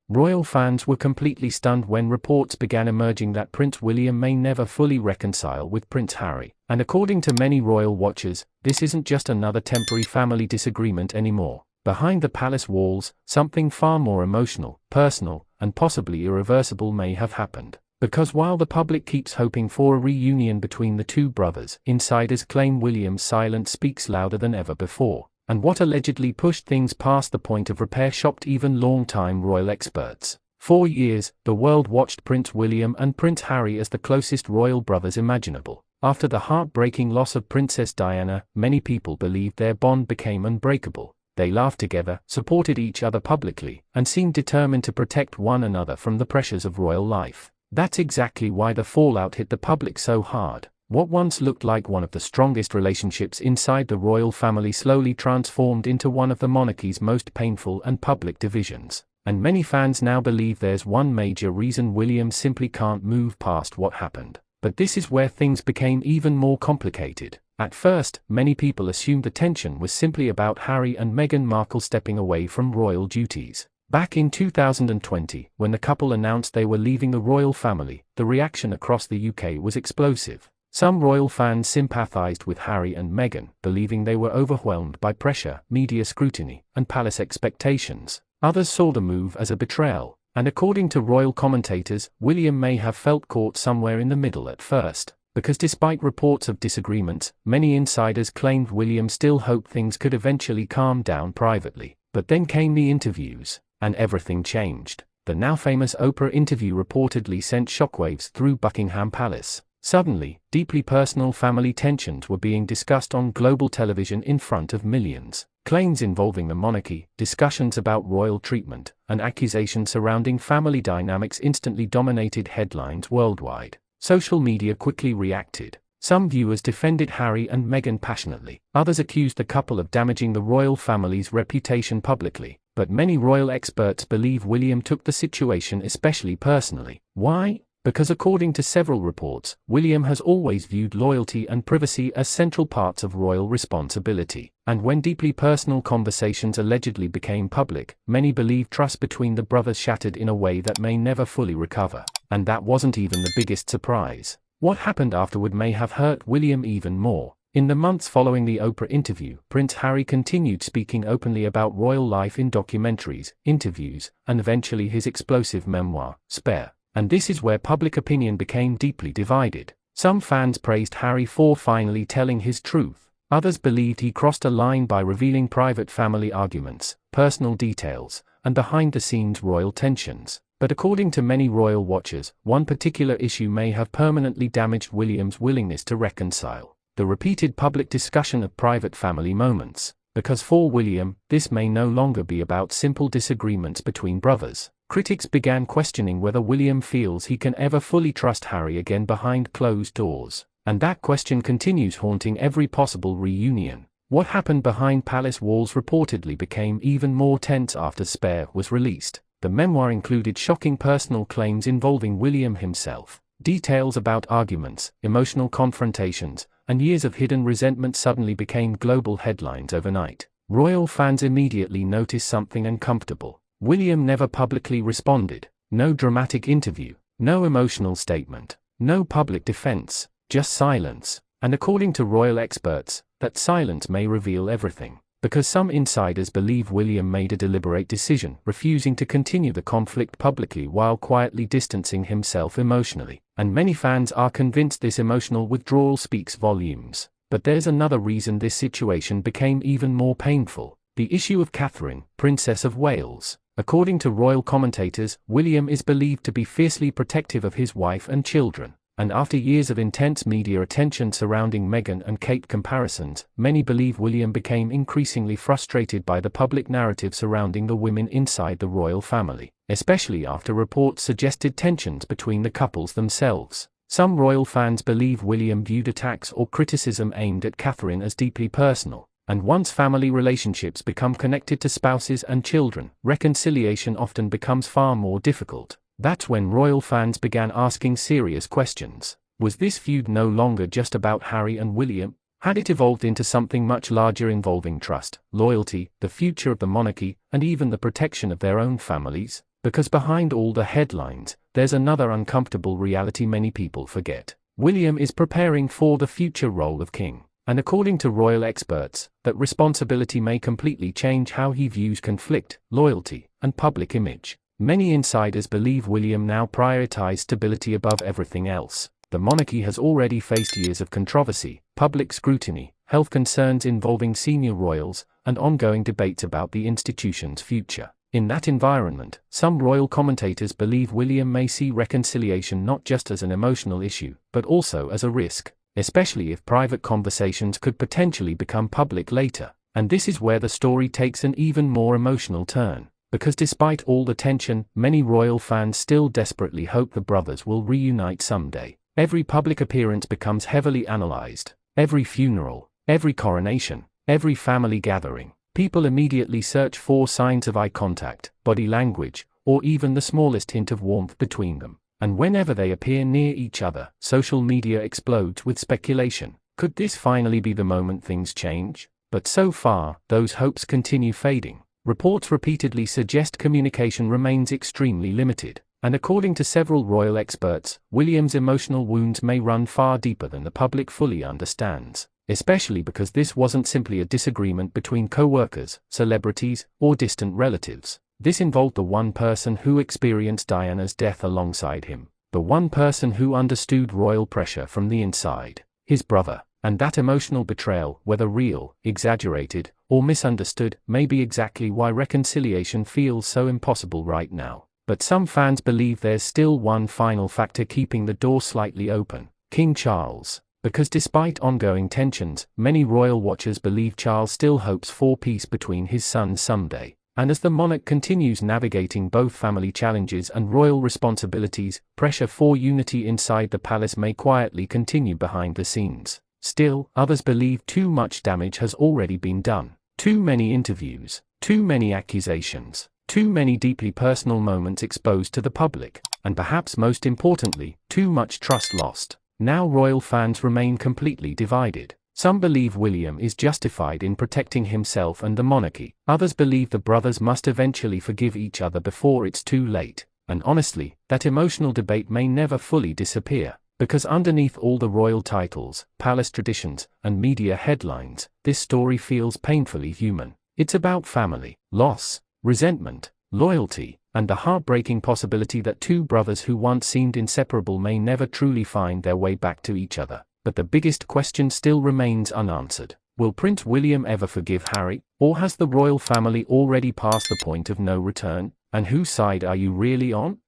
Royal fans were completely stunned when reports began emerging that Prince William may never fully reconcile with Prince Harry. And according to many royal watchers, this isn't just another temporary family disagreement anymore. Behind the palace walls, something far more emotional, personal, and possibly irreversible may have happened. Because while the public keeps hoping for a reunion between the two brothers, insiders claim William's silence speaks louder than ever before. And what allegedly pushed things past the point of repair shocked even long-time royal experts. For years, the world watched Prince William and Prince Harry as the closest royal brothers imaginable. After the heartbreaking loss of Princess Diana, many people believed their bond became unbreakable. They laughed together, supported each other publicly, and seemed determined to protect one another from the pressures of royal life. That's exactly why the fallout hit the public so hard. What once looked like one of the strongest relationships inside the royal family slowly transformed into one of the monarchy's most painful and public divisions. And many fans now believe there's one major reason William simply can't move past what happened. But this is where things became even more complicated. At first, many people assumed the tension was simply about Harry and Meghan Markle stepping away from royal duties. Back in 2020, when the couple announced they were leaving the royal family, the reaction across the UK was explosive. Some royal fans sympathized with Harry and Meghan, believing they were overwhelmed by pressure, media scrutiny, and palace expectations. Others saw the move as a betrayal, and according to royal commentators, William may have felt caught somewhere in the middle at first. Because despite reports of disagreements, many insiders claimed William still hoped things could eventually calm down privately. But then came the interviews, and everything changed. The now famous Oprah interview reportedly sent shockwaves through Buckingham Palace. Suddenly, deeply personal family tensions were being discussed on global television in front of millions. Claims involving the monarchy, discussions about royal treatment, and accusations surrounding family dynamics instantly dominated headlines worldwide. Social media quickly reacted. Some viewers defended Harry and Meghan passionately. Others accused the couple of damaging the royal family's reputation publicly. But many royal experts believe William took the situation especially personally. Why? Because according to several reports, William has always viewed loyalty and privacy as central parts of royal responsibility. And when deeply personal conversations allegedly became public, many believe trust between the brothers shattered in a way that may never fully recover. And that wasn't even the biggest surprise. What happened afterward may have hurt William even more. In the months following the Oprah interview, Prince Harry continued speaking openly about royal life in documentaries, interviews, and eventually his explosive memoir, Spare. And this is where public opinion became deeply divided. Some fans praised Harry for finally telling his truth. Others believed he crossed a line by revealing private family arguments, personal details, and behind-the-scenes royal tensions. But according to many royal watchers, one particular issue may have permanently damaged William's willingness to reconcile: the repeated public discussion of private family moments. Because for William, this may no longer be about simple disagreements between brothers. Critics began questioning whether William feels he can ever fully trust Harry again behind closed doors. And that question continues haunting every possible reunion. What happened behind palace walls reportedly became even more tense after Spare was released. The memoir included shocking personal claims involving William himself. Details about arguments, emotional confrontations, and years of hidden resentment suddenly became global headlines overnight. Royal fans immediately noticed something uncomfortable. William never publicly responded. No dramatic interview, no emotional statement, no public defense, just silence. And according to royal experts, that silence may reveal everything. Because some insiders believe William made a deliberate decision, refusing to continue the conflict publicly while quietly distancing himself emotionally. And many fans are convinced this emotional withdrawal speaks volumes. But there's another reason this situation became even more painful: the issue of Catherine, Princess of Wales. According to royal commentators, William is believed to be fiercely protective of his wife and children. And after years of intense media attention surrounding Meghan and Kate comparisons, many believe William became increasingly frustrated by the public narrative surrounding the women inside the royal family, especially after reports suggested tensions between the couples themselves. Some royal fans believe William viewed attacks or criticism aimed at Catherine as deeply personal. And once family relationships become connected to spouses and children, reconciliation often becomes far more difficult. That's when royal fans began asking serious questions. Was this feud no longer just about Harry and William? Had it evolved into something much larger involving trust, loyalty, the future of the monarchy, and even the protection of their own families? Because behind all the headlines, there's another uncomfortable reality many people forget. William is preparing for the future role of king, and according to royal experts, that responsibility may completely change how he views conflict, loyalty, and public image. Many insiders believe William now prioritizes stability above everything else. The monarchy has already faced years of controversy, public scrutiny, health concerns involving senior royals, and ongoing debates about the institution's future. In that environment, some royal commentators believe William may see reconciliation not just as an emotional issue, but also as a risk, especially if private conversations could potentially become public later. And this is where the story takes an even more emotional turn. Because despite all the tension, many royal fans still desperately hope the brothers will reunite someday. Every public appearance becomes heavily analyzed. Every funeral, every coronation, every family gathering. People immediately search for signs of eye contact, body language, or even the smallest hint of warmth between them. And whenever they appear near each other, social media explodes with speculation. Could this finally be the moment things change? But so far, those hopes continue fading. Reports repeatedly suggest communication remains extremely limited, and according to several royal experts, William's emotional wounds may run far deeper than the public fully understands, especially because this wasn't simply a disagreement between co-workers, celebrities, or distant relatives. This involved the one person who experienced Diana's death alongside him, the one person who understood royal pressure from the inside, his brother. And that emotional betrayal, whether real, exaggerated, or misunderstood, may be exactly why reconciliation feels so impossible right now. But some fans believe there's still one final factor keeping the door slightly open: King Charles. Because despite ongoing tensions, many royal watchers believe Charles still hopes for peace between his sons someday. And as the monarch continues navigating both family challenges and royal responsibilities, pressure for unity inside the palace may quietly continue behind the scenes. Still, others believe too much damage has already been done. Too many interviews, too many accusations, too many deeply personal moments exposed to the public, and perhaps most importantly, too much trust lost. Now royal fans remain completely divided. Some believe William is justified in protecting himself and the monarchy. Others believe the brothers must eventually forgive each other before it's too late. And honestly, that emotional debate may never fully disappear. Because underneath all the royal titles, palace traditions, and media headlines, this story feels painfully human. It's about family, loss, resentment, loyalty, and the heartbreaking possibility that two brothers who once seemed inseparable may never truly find their way back to each other. But the biggest question still remains unanswered. Will Prince William ever forgive Harry? Or has the royal family already passed the point of no return? And whose side are you really on?